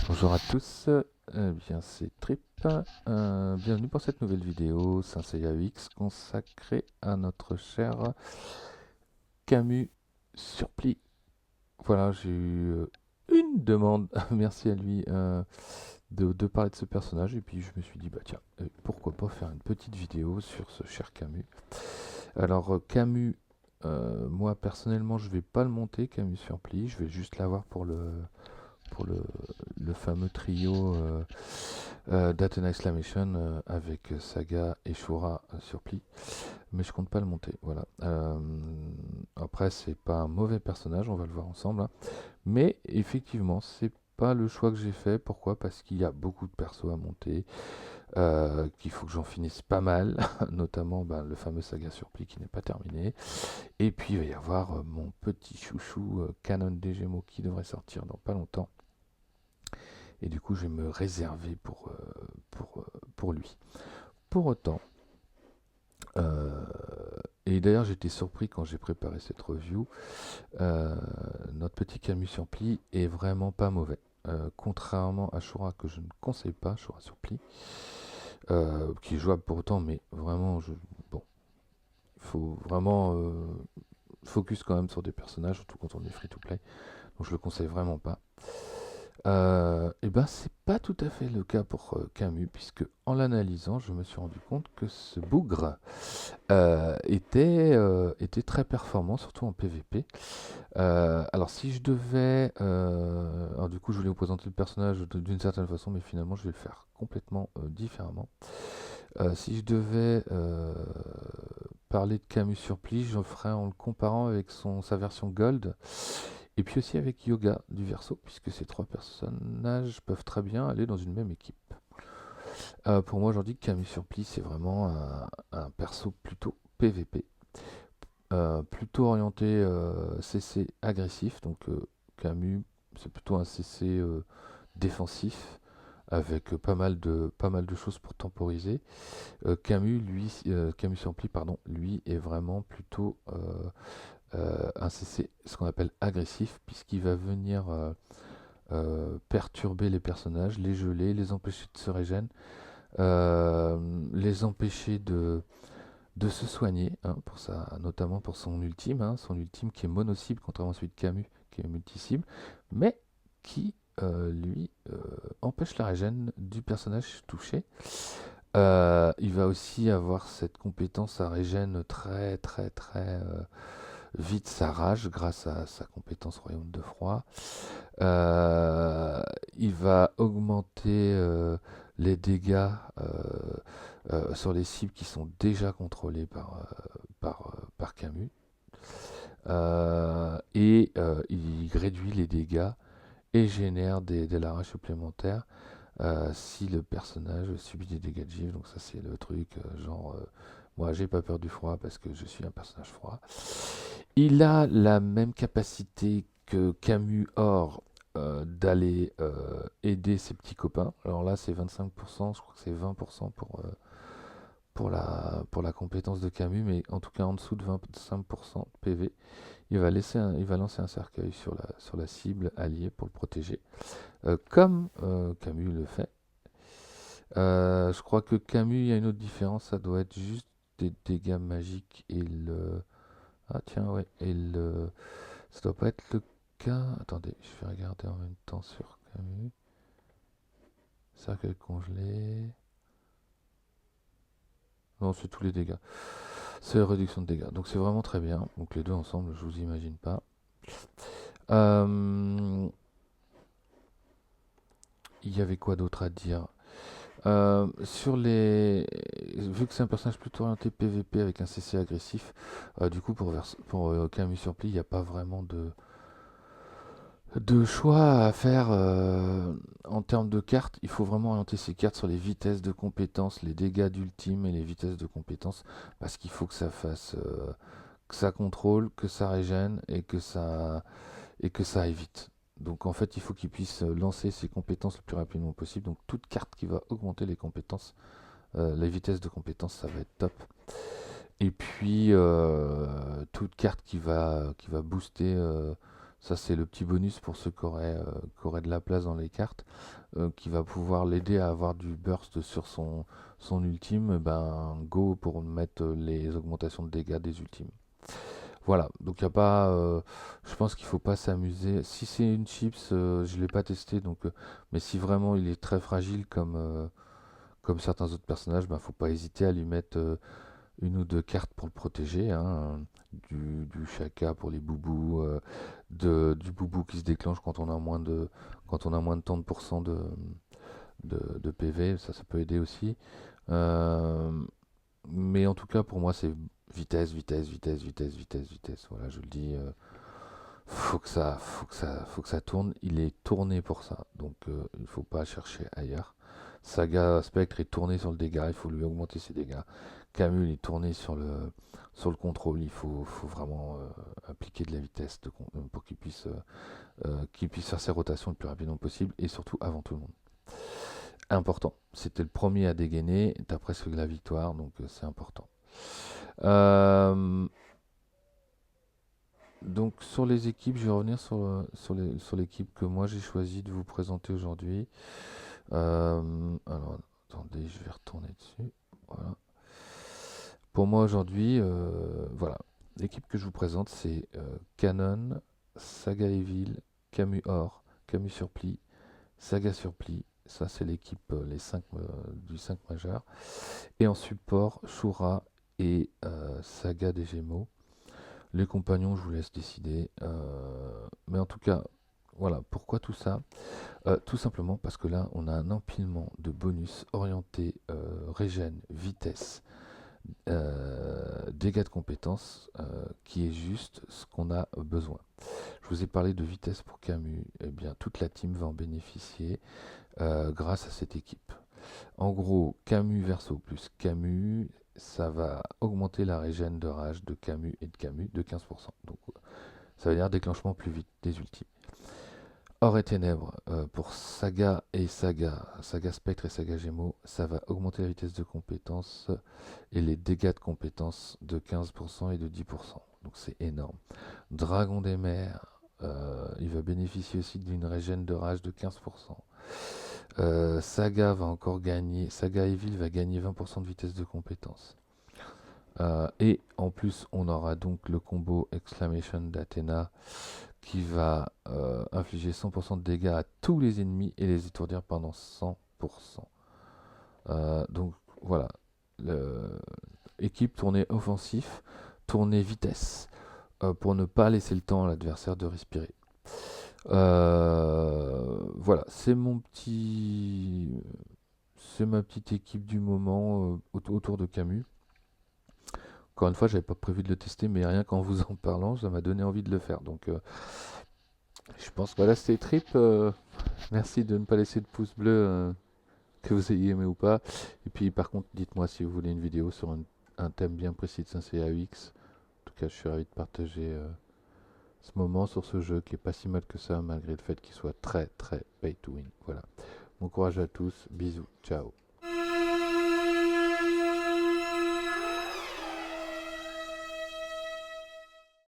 Bonjour à tous, bien c'est Trip. Bienvenue pour cette nouvelle vidéo Saint Seiya UX consacrée à notre cher Camus Surplis. Voilà, j'ai eu une demande, merci à lui, de parler de ce personnage et puis je me suis dit bah tiens, pourquoi pas faire une petite vidéo sur ce cher Camus. Alors Camus, moi personnellement je vais pas le monter Camus Surplis, je vais juste l'avoir pour le fameux trio d'Athena Exclamation avec Saga et Shura sur Pli, mais je compte pas le monter. Voilà. Après, c'est pas un mauvais personnage, on va le voir ensemble, hein. Mais effectivement, c'est pas le choix que j'ai fait. Pourquoi? Parce qu'il y a beaucoup de persos à monter, qu'il faut que j'en finisse pas mal, notamment le fameux Saga sur Pli qui n'est pas terminé. Et puis il va y avoir mon petit chouchou Canon des Gémeaux qui devrait sortir dans pas longtemps. Et du coup, je vais me réserver pour lui. Pour autant, euh, et d'ailleurs j'étais surpris quand j'ai préparé cette review, notre petit Camus sur Pli est vraiment pas mauvais. Contrairement à Shura que je ne conseille pas, Shura sur Pli, qui est jouable pour autant, mais vraiment, bon, il faut vraiment focus quand même sur des personnages, surtout quand on est free to play, donc je le conseille vraiment pas. Et ben c'est pas tout à fait le cas pour Camus, puisque en l'analysant, je me suis rendu compte que ce bougre était très performant, surtout en PvP. Alors si je devais... alors du coup, je voulais vous présenter le personnage d'une certaine façon, mais finalement, je vais le faire complètement différemment. Si je devais parler de Camus Surplis, je le ferais en le comparant avec sa version Gold, et puis aussi avec Yoga du Verseau, puisque ces trois personnages peuvent très bien aller dans une même équipe. Pour moi aujourd'hui, Camus Surplis, c'est vraiment un perso plutôt PVP, plutôt orienté CC agressif. Donc Camus, c'est plutôt un CC défensif, avec pas mal de choses pour temporiser. Camus Surplis, pardon, lui est vraiment plutôt un CC, ce qu'on appelle agressif, puisqu'il va venir perturber les personnages, les geler, les empêcher de se régénérer, les empêcher de se soigner, hein, notamment pour son ultime, hein, son ultime qui est mono-cible, contrairement à celui de Camus qui est multi-cible, mais qui, lui, empêche la régène du personnage touché. Il va aussi avoir cette compétence à régène très très très vite sa rage grâce à sa compétence Royaume de Froid. Il va augmenter les dégâts sur les cibles qui sont déjà contrôlées par Camus. Il réduit les dégâts et génère des larrages supplémentaires si le personnage subit des dégâts de givre. Donc ça c'est le truc genre moi j'ai pas peur du froid parce que je suis un personnage froid. Il a la même capacité que Camus Or d'aller aider ses petits copains. Alors là c'est 25%, je crois que c'est 20% pour la compétence de Camus, mais en tout cas en dessous de 25% de PV. Il va lancer un cercueil sur la cible alliée pour le protéger, comme Camus le fait. Je crois que Camus, il y a une autre différence, ça doit être juste des dégâts magiques et le... Ah tiens, ouais, ça doit pas être le cas... Attendez, je vais regarder en même temps sur Camus. Cercueil congelé... Non, c'est tous les dégâts. C'est la réduction de dégâts. Donc c'est vraiment très bien. Donc les deux ensemble, je vous imagine pas. Il y avait quoi d'autre à dire? Vu que c'est un personnage plutôt orienté PVP avec un CC agressif, du coup pour Camus Surplis, il n'y a pas vraiment de choix à faire en termes de cartes. Il faut vraiment orienter ses cartes sur les vitesses de compétences, les dégâts d'ultime et les vitesses de compétences, parce qu'il faut que ça fasse, que ça contrôle, que ça régène et que ça aille vite. Donc en fait, il faut qu'il puisse lancer ses compétences le plus rapidement possible. Donc toute carte qui va augmenter les compétences, les vitesses de compétences, ça va être top. Et puis toute carte qui va booster Ça, c'est le petit bonus pour ceux qui auraient de la place dans les cartes, qui va pouvoir l'aider à avoir du burst sur son ultime. Ben, go pour mettre les augmentations de dégâts des ultimes. Voilà, donc il y a pas, je pense qu'il faut pas s'amuser. Si c'est une chips, je l'ai pas testé, donc, mais si vraiment il est très fragile comme certains autres personnages, ben faut pas hésiter à lui mettre une ou deux cartes pour le protéger, hein, du Shaka pour les boubous, du boubou qui se déclenche quand on a moins de tant de pourcents de PV, ça peut aider aussi. Euh, mais en tout cas, pour moi, c'est vitesse, vitesse, vitesse, vitesse, vitesse, vitesse. Voilà, je le dis, faut que ça tourne. Il est tourné pour ça, donc il faut pas chercher ailleurs. Saga Spectre est tourné sur le dégât, il faut lui augmenter ses dégâts. Camus il est tourné sur le contrôle, faut vraiment appliquer de la vitesse pour qu'il puisse faire ses rotations le plus rapidement possible et surtout avant tout le monde. Important, c'était le premier à dégainer, t'as presque la victoire, donc c'est important. Euh, donc sur les équipes, je vais revenir sur l'équipe que moi j'ai choisi de vous présenter aujourd'hui. Alors attendez, je vais retourner dessus. Voilà. Pour moi aujourd'hui, voilà, l'équipe que je vous présente c'est Canon, Saga Evil, Camus Or, Camus Surpli, Saga Surpli. Ça c'est l'équipe les 5 du 5 majeur. Et en support, Shura et Saga des Gémeaux. Les compagnons, je vous laisse décider. Mais en tout cas, voilà, pourquoi tout ça? Tout simplement parce que là, on a un empilement de bonus orientés régène, vitesse, dégâts de compétences, qui est juste ce qu'on a besoin. Je vous ai parlé de vitesse pour Camus. Eh bien, toute la team va en bénéficier grâce à cette équipe. En gros, Camus verso plus Camus, ça va augmenter la régène de rage de Camus et de Camus de 15%. Donc ça veut dire déclenchement plus vite des ultimes. Or et ténèbres, pour Saga et Saga Spectre et Saga Gémeaux, ça va augmenter la vitesse de compétence et les dégâts de compétence de 15% et de 10%. Donc c'est énorme. Dragon des mers, il va bénéficier aussi d'une régène de rage de 15%. Saga va encore gagner, Saga Evil va gagner 20% de vitesse de compétence. Et en plus, on aura donc le combo Exclamation d'Athéna qui va infliger 100% de dégâts à tous les ennemis et les étourdir pendant 100%. Donc voilà, équipe tournée offensif, tournée vitesse, pour ne pas laisser le temps à l'adversaire de respirer. Voilà, c'est ma petite équipe du moment autour de Camus. Encore une fois, j'avais pas prévu de le tester, mais rien qu'en vous en parlant, ça m'a donné envie de le faire. Donc, je pense que voilà, c'était Trip. Merci de ne pas laisser de pouce bleu, que vous ayez aimé ou pas. Et puis, par contre, dites-moi si vous voulez une vidéo sur un thème bien précis de Saint-CAX. En tout cas, je suis ravi de partager ce moment sur ce jeu qui est pas si mal que ça, malgré le fait qu'il soit très très pay to win. Voilà. Bon courage à tous. Bisous. Ciao.